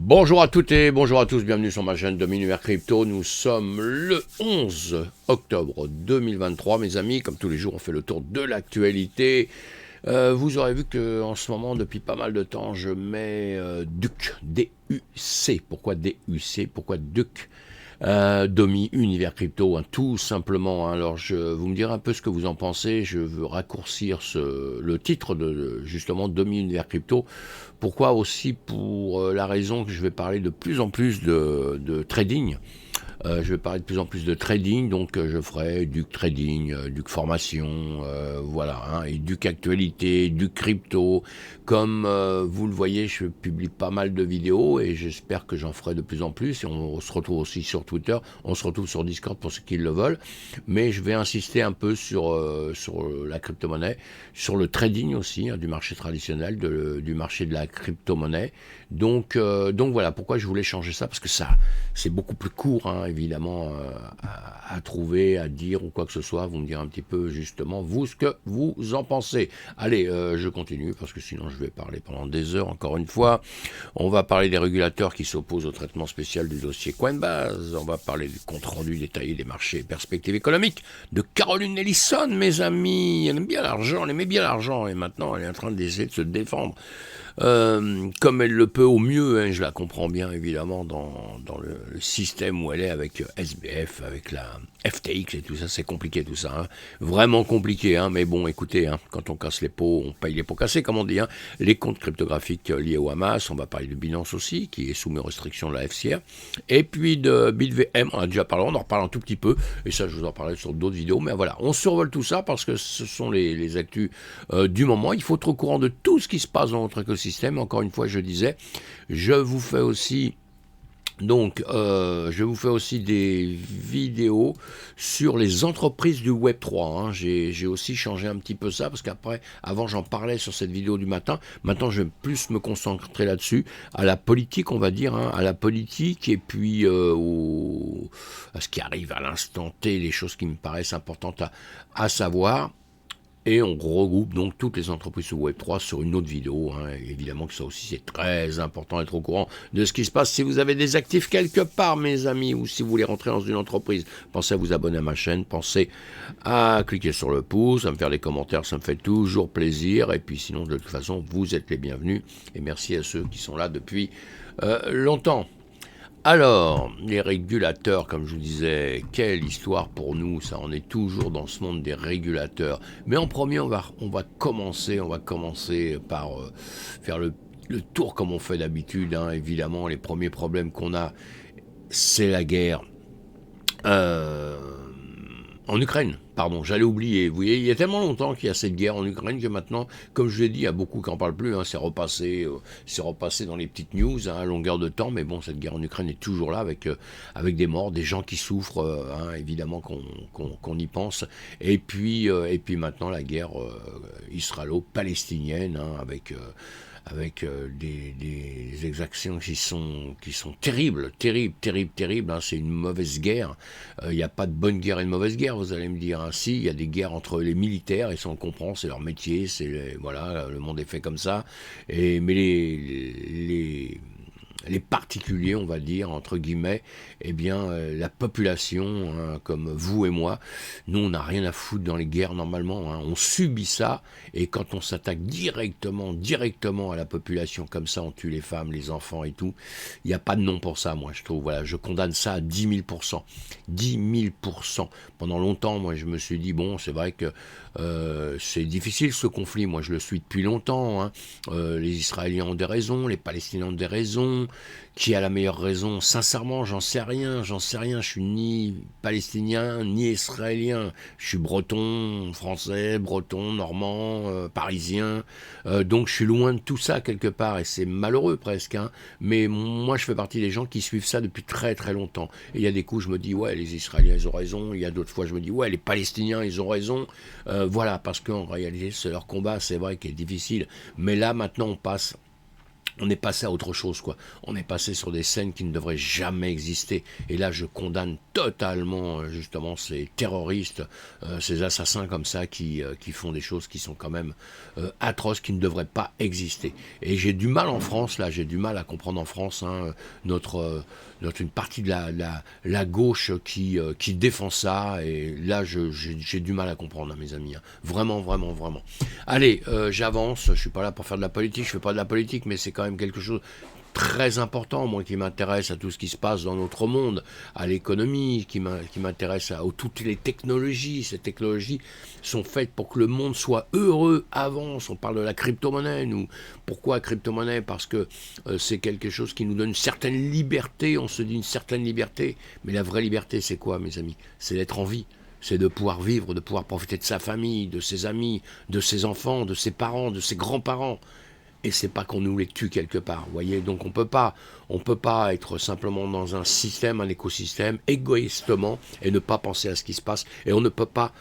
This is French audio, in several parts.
Bonjour à toutes et bonjour à tous, bienvenue sur ma chaîne Demi-Univers Crypto. Nous sommes le 11 octobre 2023, mes amis. Comme tous les jours, on fait le tour de l'actualité. Vous aurez vu qu'en ce moment, depuis pas mal de temps, je mets DUC, D-U-C. Pourquoi D-U-C? Pourquoi DUC? Domi Univers Crypto, hein, tout simplement. Hein. Alors, vous me direz un peu ce que vous en pensez. Je veux raccourcir le titre de justement Domi Univers Crypto. Pourquoi aussi? Pour la raison que je vais parler de plus en plus de trading. Je vais parler de plus en plus de trading, donc je ferai du trading, du formation, voilà, hein, et du actualité, du crypto. Comme vous le voyez, je publie pas mal de vidéos et j'espère que j'en ferai de plus en plus. Et on se retrouve aussi sur Twitter, on se retrouve sur Discord pour ceux qui le veulent. Mais je vais insister un peu sur la crypto-monnaie, sur le trading aussi, hein, du marché traditionnel, du marché de la crypto-monnaie. Donc voilà, pourquoi je voulais changer ça, parce que ça, c'est beaucoup plus court, hein, évidemment, à trouver, à dire ou quoi que ce soit. Vous me direz un petit peu justement, vous, ce que vous en pensez. Allez, je continue, parce que sinon je vais parler pendant des heures, encore une fois. On va parler des régulateurs qui s'opposent au traitement spécial du dossier Coinbase. On va parler du compte-rendu détaillé des marchés et perspectives économiques de Caroline Ellison, mes amis. Elle aime bien l'argent, elle aimait bien l'argent, et maintenant elle est en train d'essayer de se défendre. Comme elle le peut au mieux, hein, je la comprends bien évidemment dans le système où elle est avec SBF, avec la FTX et tout ça, c'est compliqué tout ça, hein. Vraiment compliqué, hein, mais bon écoutez, hein, quand on casse les pots, on paye les pots cassés comme on dit, hein. Les comptes cryptographiques liés au Hamas, on va parler de Binance aussi, qui est soumis aux restrictions de la FCR, et puis de BitVM, on a déjà parlé, on en reparle un tout petit peu, et ça je vous en parlerai sur d'autres vidéos, mais voilà, on survole tout ça parce que ce sont les actus du moment. Il faut être au courant de tout ce qui se passe dans notre écosystème. Encore une fois, je disais, je vous fais aussi des vidéos sur les entreprises du Web3. Hein. J'ai aussi changé un petit peu ça, parce qu'après, avant j'en parlais sur cette vidéo du matin, maintenant je vais plus me concentrer là-dessus, à la politique on va dire, hein, à la politique et puis à ce qui arrive à l'instant T, les choses qui me paraissent importantes à savoir. Et on regroupe donc toutes les entreprises sur Web3 sur une autre vidéo. Hein. Évidemment que ça aussi c'est très important d'être au courant de ce qui se passe. Si vous avez des actifs quelque part, mes amis, ou si vous voulez rentrer dans une entreprise, pensez à vous abonner à ma chaîne, pensez à cliquer sur le pouce, à me faire des commentaires, ça me fait toujours plaisir. Et puis sinon, de toute façon, vous êtes les bienvenus. Et merci à ceux qui sont là depuis longtemps. Alors, les régulateurs, comme je vous disais, quelle histoire pour nous, ça, on est toujours dans ce monde des régulateurs. Mais en premier, on va commencer par faire le tour comme on fait d'habitude, hein. Évidemment, les premiers problèmes qu'on a, c'est la guerre en Ukraine. Pardon, j'allais oublier. Vous voyez, il y a tellement longtemps qu'il y a cette guerre en Ukraine que maintenant, comme je l'ai dit, il y a beaucoup qui n'en parlent plus. Hein, c'est repassé dans les petites news, hein, à longueur de temps. Mais bon, cette guerre en Ukraine est toujours là avec des morts, des gens qui souffrent. Hein, évidemment qu'on y pense. Et puis maintenant la guerre israélo-palestinienne, hein, avec des exactions qui sont terribles. Hein, c'est une mauvaise guerre. Il n'y a pas de bonne guerre et de mauvaise guerre, vous allez me dire. Hein. Si, il y a des guerres entre les militaires, et ça on comprend, c'est leur métier, voilà, le monde est fait comme ça. Mais les particuliers, on va dire, entre guillemets, eh bien, la population, hein, comme vous et moi, nous, on n'a rien à foutre dans les guerres normalement. Hein. On subit ça, et quand on s'attaque directement à la population, comme ça, on tue les femmes, les enfants et tout, il n'y a pas de nom pour ça, moi, je trouve. Voilà, je condamne ça à 10 000%. 10 000%. Pendant longtemps, moi, je me suis dit, bon, c'est vrai que c'est difficile ce conflit, moi je le suis depuis longtemps, hein. Les Israéliens ont des raisons, les Palestiniens ont des raisons, qui a la meilleure raison? Sincèrement, j'en sais rien, je suis ni palestinien, ni israélien, je suis breton, français, breton, normand, parisien, donc je suis loin de tout ça quelque part, et c'est malheureux presque, hein. Mais moi je fais partie des gens qui suivent ça depuis très très longtemps, et il y a des coups je me dis ouais les Israéliens ils ont raison, il y a d'autres fois je me dis ouais les Palestiniens ils ont raison, voilà, parce qu'en réalité c'est leur combat, c'est vrai qu'il est difficile, mais là maintenant on passe on est passé à autre chose, quoi. On est passé sur des scènes qui ne devraient jamais exister. Et là, je condamne totalement, justement, ces terroristes, ces assassins comme ça, qui font des choses qui sont quand même atroces, qui ne devraient pas exister. Et j'ai du mal en France, là, j'ai du mal à comprendre en France, hein, une partie de la gauche qui défend ça. Et là, j'ai du mal à comprendre, hein, mes amis. Hein. Vraiment, vraiment, vraiment. Allez, j'avance. Je suis pas là pour faire de la politique. Je fais pas de la politique, mais c'est quand même quelque chose très important, moi qui m'intéresse à tout ce qui se passe dans notre monde, à l'économie, qui m'intéresse à toutes les technologies. Ces technologies sont faites pour que le monde soit heureux, avance. On parle de la crypto-monnaie, nous. Pourquoi crypto-monnaie? Parce que c'est quelque chose qui nous donne une certaine liberté, on se dit une certaine liberté, mais la vraie liberté, c'est quoi, mes amis? C'est d'être en vie. C'est de pouvoir vivre, de pouvoir profiter de sa famille, de ses amis, de ses enfants, de ses parents, de ses grands-parents. Et c'est pas qu'on nous les tue quelque part, vous voyez. Donc on peut pas être simplement dans un système, un écosystème, égoïstement, et ne pas penser à ce qui se passe. Et on ne peut pas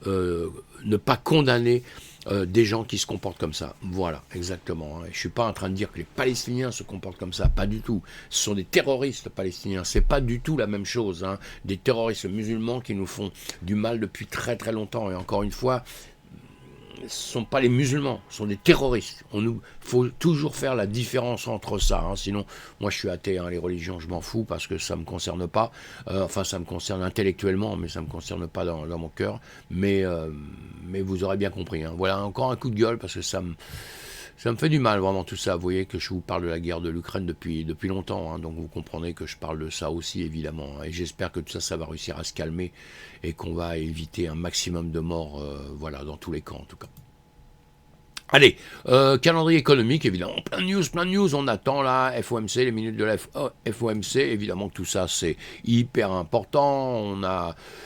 ne pas condamner des gens qui se comportent comme ça. Voilà, exactement. Hein. Je suis pas en train de dire que les Palestiniens se comportent comme ça, pas du tout. Ce sont des terroristes palestiniens, c'est pas du tout la même chose. Hein. Des terroristes musulmans qui nous font du mal depuis très très longtemps. Et encore une fois, ce ne sont pas les musulmans, ce sont des terroristes. Il faut toujours faire la différence entre ça. Hein. Sinon, moi je suis athée, hein, les religions je m'en fous parce que ça ne me concerne pas. Enfin, ça me concerne intellectuellement, mais ça ne me concerne pas dans mon cœur. Mais vous aurez bien compris. Hein. Voilà, encore un coup de gueule parce que ça me fait du mal vraiment tout ça. Vous voyez que je vous parle de la guerre de l'Ukraine depuis longtemps, hein, donc vous comprenez que je parle de ça aussi évidemment. Hein, et j'espère que tout ça va réussir à se calmer et qu'on va éviter un maximum de morts, voilà, dans tous les camps en tout cas. Allez, calendrier économique, évidemment, plein de news, on attend là, FOMC, les minutes de la FOMC, évidemment que tout ça c'est hyper important,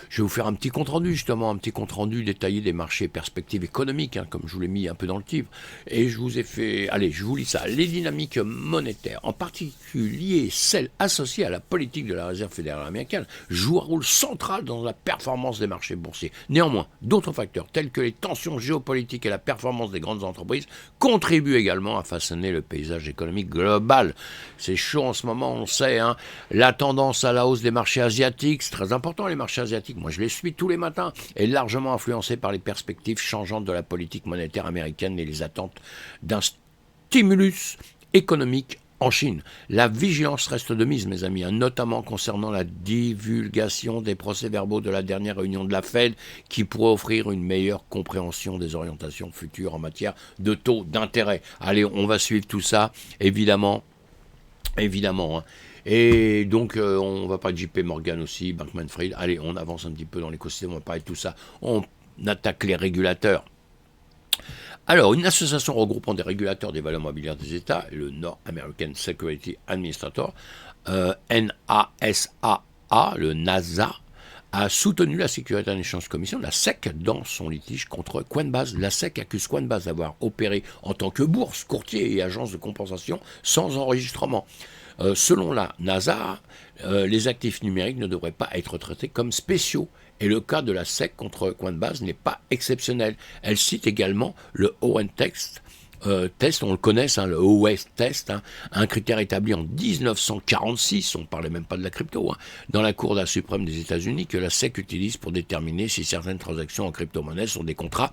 je vais vous faire un petit compte-rendu justement, un petit compte-rendu détaillé des marchés perspectives économiques, hein, comme je vous l'ai mis un peu dans le titre, et je vous ai fait, allez, je vous lis ça, les dynamiques monétaires, en particulier celles associées à la politique de la Réserve fédérale américaine, jouent un rôle central dans la performance des marchés boursiers. Néanmoins, d'autres facteurs, tels que les tensions géopolitiques et la performance des grandes entreprises, contribuent également à façonner le paysage économique global. C'est chaud en ce moment, on sait. Hein. La tendance à la hausse des marchés asiatiques, c'est très important les marchés asiatiques, moi je les suis tous les matins, est largement influencée par les perspectives changeantes de la politique monétaire américaine et les attentes d'un stimulus économique en Chine. La vigilance reste de mise, mes amis, hein, notamment concernant la divulgation des procès-verbaux de la dernière réunion de la Fed qui pourrait offrir une meilleure compréhension des orientations futures en matière de taux d'intérêt. Allez, on va suivre tout ça, évidemment. Hein. Et donc, on va parler de JP Morgan aussi, Bankman-Fried. Allez, on avance un petit peu dans l'écosystème, on va parler de tout ça. On attaque les régulateurs. Alors, une association regroupant des régulateurs des valeurs mobilières des États, le North American Security Administrator, NASA, le NASA, a soutenu la Security and Exchange Commission, la SEC, dans son litige contre Coinbase. La SEC accuse Coinbase d'avoir opéré en tant que bourse, courtier et agence de compensation sans enregistrement. Selon la NASA, les actifs numériques ne devraient pas être traités comme spéciaux. Et le cas de la SEC contre Coinbase n'est pas exceptionnel. Elle cite également le OS test, on le connaît, hein, le OS test, hein, un critère établi en 1946, on ne parlait même pas de la crypto, hein, dans la Cour suprême des États-Unis, que la SEC utilise pour déterminer si certaines transactions en crypto-monnaie sont des contrats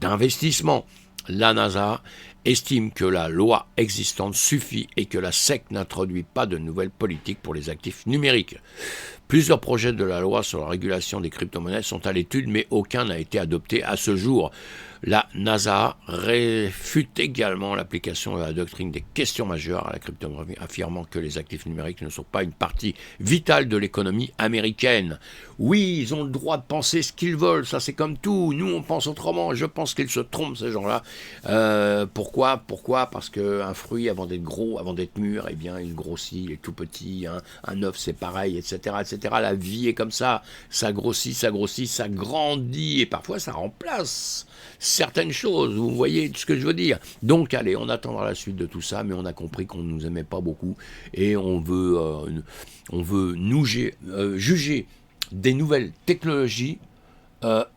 d'investissement. La NASA estime que la loi existante suffit et que la SEC n'introduit pas de nouvelles politiques pour les actifs numériques. Plusieurs projets de la loi sur la régulation des crypto-monnaies sont à l'étude, mais aucun n'a été adopté à ce jour. La NASA réfute également l'application de la doctrine des questions majeures à la cryptographie, affirmant que les actifs numériques ne sont pas une partie vitale de l'économie américaine. Oui, ils ont le droit de penser ce qu'ils veulent, ça c'est comme tout. Nous, on pense autrement. Je pense qu'ils se trompent, ces gens-là. Pourquoi ? Parce qu'un fruit, avant d'être gros, avant d'être mûr, eh bien, il grossit, il est tout petit. Hein. Un œuf, c'est pareil, etc., etc. La vie est comme ça. Ça grossit, ça grandit, et parfois ça remplace certaines choses, vous voyez ce que je veux dire. Donc allez, on attendra la suite de tout ça, mais on a compris qu'on ne nous aimait pas beaucoup et on veut nous juger des nouvelles technologies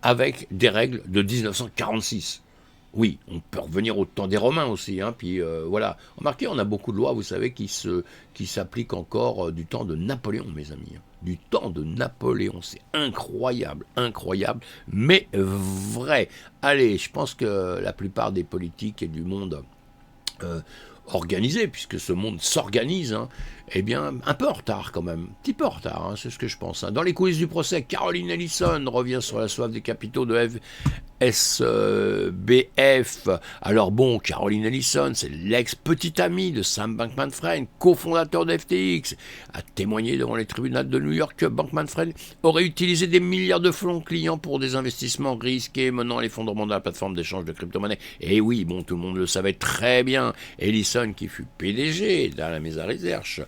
avec des règles de 1946. Oui, on peut revenir au temps des Romains aussi, hein, puis voilà. Remarquez, on a beaucoup de lois, vous savez, qui s'appliquent encore du temps de Napoléon, mes amis, hein. Du temps de Napoléon, c'est incroyable, incroyable, mais vrai. Allez, je pense que la plupart des politiques et du monde euh, organisé, puisque ce monde s'organise, hein, eh bien, un peu en retard quand même, un petit peu en retard, hein, c'est ce que je pense, hein. Dans les coulisses du procès, Caroline Ellison revient sur la soif des capitaux de SBF. Alors bon, Caroline Ellison, c'est l'ex-petite amie de Sam Bankman-Fried, cofondateur de FTX, a témoigné devant les tribunaux de New York que Bankman-Fried aurait utilisé des milliards de fonds clients pour des investissements risqués menant à l'effondrement de la plateforme d'échange de crypto-monnaies. Et oui, bon, tout le monde le savait très bien. Ellison, qui fut PDG dans la Mesa Research,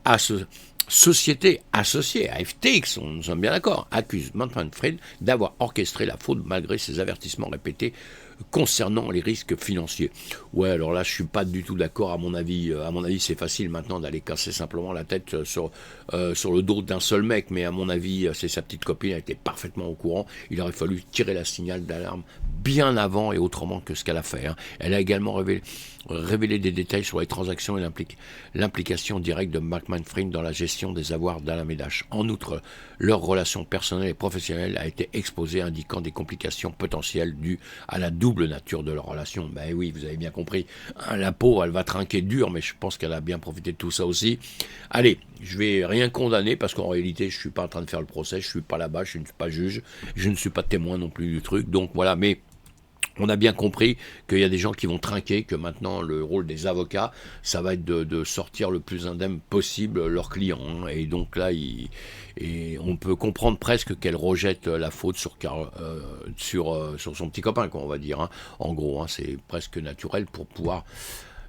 à ce société associée à FTX, nous sommes bien d'accord, accuse Bankman-Fried d'avoir orchestré la fraude malgré ses avertissements répétés concernant les risques financiers. Ouais, alors là, je suis pas du tout d'accord. À mon avis, c'est facile maintenant d'aller casser simplement la tête sur le dos d'un seul mec. Mais à mon avis, c'est sa petite copine, elle était parfaitement au courant. Il aurait fallu tirer la signal d'alarme bien avant et autrement que ce qu'elle a fait, hein. Elle a également révélé des détails sur les transactions et l'implication directe de Bankman-Fried dans la gestion des avoirs d'Alameda. En outre, leur relation personnelle et professionnelle a été exposée, indiquant des complications potentielles dues à la double nature de leur relation. Ben oui, vous avez bien compris, hein, la peau, elle va trinquer dur, mais je pense qu'elle a bien profité de tout ça aussi. Allez, je vais rien condamner, parce qu'en réalité, je suis pas en train de faire le procès, je suis pas là-bas, je ne suis pas juge, je ne suis pas témoin non plus du truc, donc voilà, mais on a bien compris qu'il y a des gens qui vont trinquer, que maintenant le rôle des avocats, ça va être de sortir le plus indemne possible leurs clients, hein. Et donc là, et on peut comprendre presque qu'elle rejette la faute sur son petit copain, quoi, on va dire, hein. En gros, hein, c'est presque naturel pour pouvoir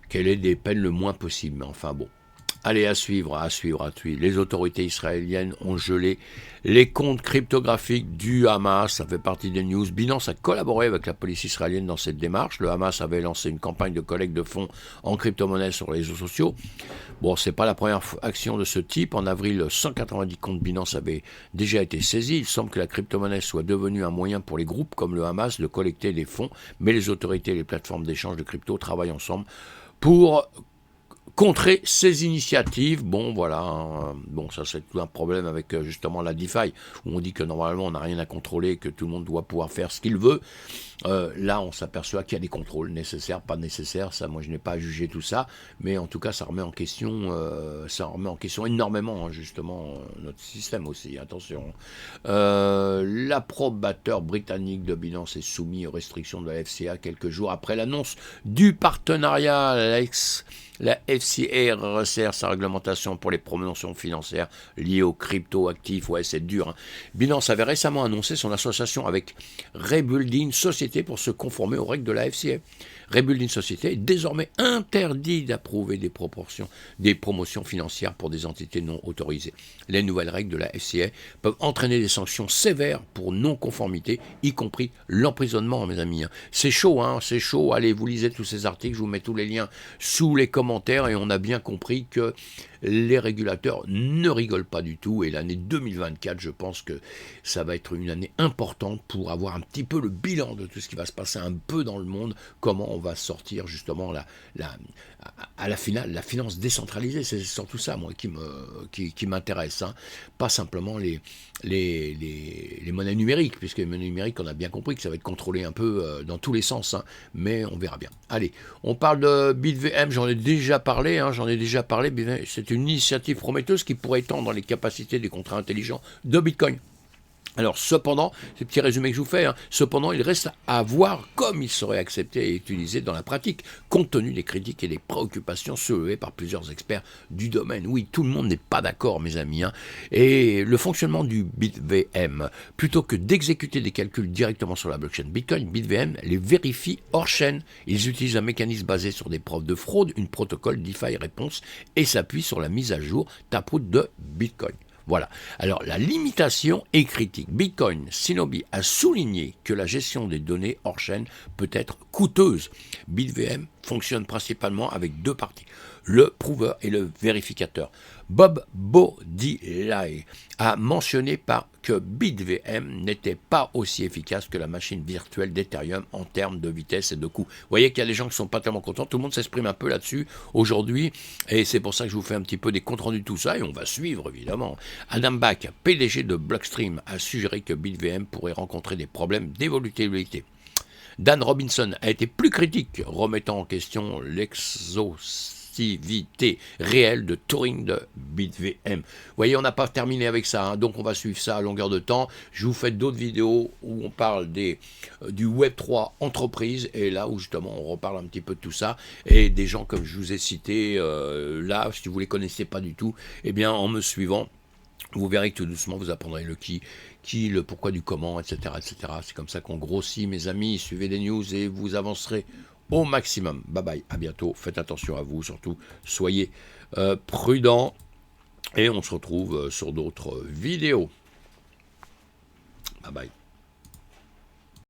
qu'elle ait des peines le moins possible. Mais enfin bon. Allez, à suivre. Les autorités israéliennes ont gelé les comptes cryptographiques du Hamas. Ça fait partie des news. Binance a collaboré avec la police israélienne dans cette démarche. Le Hamas avait lancé une campagne de collecte de fonds en crypto-monnaie sur les réseaux sociaux. Bon, c'est pas la première action de ce type. En avril, 190 comptes Binance avaient déjà été saisis. Il semble que la crypto-monnaie soit devenue un moyen pour les groupes comme le Hamas de collecter des fonds. Mais les autorités et les plateformes d'échange de crypto travaillent ensemble pour contrer ces initiatives. Bon, voilà, hein. Bon, ça c'est tout un problème avec justement la DeFi, où on dit que normalement on n'a rien à contrôler, que tout le monde doit pouvoir faire ce qu'il veut. Là, on s'aperçoit qu'il y a des contrôles nécessaires, pas nécessaires. Ça, moi, je n'ai pas à juger tout ça, mais en tout cas, ça remet en question énormément, hein, justement, notre système aussi. Attention. L'approbateur britannique de Binance est soumis aux restrictions de la FCA quelques jours après l'annonce du partenariat. La FCA resserre sa réglementation pour les promotions financières liées aux crypto-actifs. Ouais, c'est dur, hein. Binance avait récemment annoncé son association avec Rebuilding Society pour se conformer aux règles de la FCA. Rebuilding Society est désormais interdit d'approuver des promotions financières pour des entités non autorisées. Les nouvelles règles de la FCA peuvent entraîner des sanctions sévères pour non-conformité, y compris l'emprisonnement, mes amis. C'est chaud, hein, c'est chaud. Allez, vous lisez tous ces articles, je vous mets tous les liens sous les commentaires, et on a bien compris que les régulateurs ne rigolent pas du tout, et l'année 2024, je pense que ça va être une année importante pour avoir un petit peu le bilan de tout ce qui va se passer un peu dans le monde, comment on va sortir justement à la finale, la finance décentralisée. C'est surtout ça, moi, qui m'intéresse, hein. Pas simplement les monnaies numériques, puisque les monnaies numériques, on a bien compris que ça va être contrôlé un peu dans tous les sens, hein, mais on verra bien. Allez, on parle de BitVM, j'en ai déjà parlé, c'est une initiative prometteuse qui pourrait étendre les capacités des contrats intelligents de Bitcoin. Alors cependant, c'est un petit résumé que je vous fais, hein, cependant il reste à voir comme il serait accepté et utilisé dans la pratique, compte tenu des critiques et des préoccupations soulevées par plusieurs experts du domaine. Oui, tout le monde n'est pas d'accord, mes amis, hein. Et le fonctionnement du BitVM, plutôt que d'exécuter des calculs directement sur la blockchain Bitcoin, BitVM les vérifie hors chaîne. Ils utilisent un mécanisme basé sur des preuves de fraude, une protocole DeFi réponse, et s'appuient sur la mise à jour Taproot de Bitcoin. Voilà. Alors, la limitation est critique. Bitcoin, Shinobi a souligné que la gestion des données hors chaîne peut être coûteuse. BitVM fonctionne principalement avec deux parties, le prouveur et le vérificateur. Bob Bodilay a mentionné que BitVM n'était pas aussi efficace que la machine virtuelle d'Ethereum en termes de vitesse et de coût. Vous voyez qu'il y a des gens qui ne sont pas tellement contents, tout le monde s'exprime un peu là-dessus aujourd'hui, et c'est pour ça que je vous fais un petit peu des comptes rendus de tout ça, et on va suivre évidemment. Adam Back, PDG de Blockstream, a suggéré que BitVM pourrait rencontrer des problèmes d'évolutivité. Dan Robinson a été plus critique, remettant en question l'exhaustivité réelle de Turing de BitVM. Vous voyez, on n'a pas terminé avec ça, hein, donc on va suivre ça à longueur de temps. Je vous fais d'autres vidéos où on parle du Web3 entreprise, et là où justement on reparle un petit peu de tout ça, et des gens comme je vous ai cités, là, si vous ne les connaissez pas du tout, eh bien en me suivant, vous verrez que tout doucement, vous apprendrez le qui, le pourquoi du comment, etc. etc. C'est comme ça qu'on grossit, mes amis. Suivez des news et vous avancerez au maximum. Bye bye, à bientôt. Faites attention à vous, surtout soyez prudents. Et on se retrouve sur d'autres vidéos. Bye bye.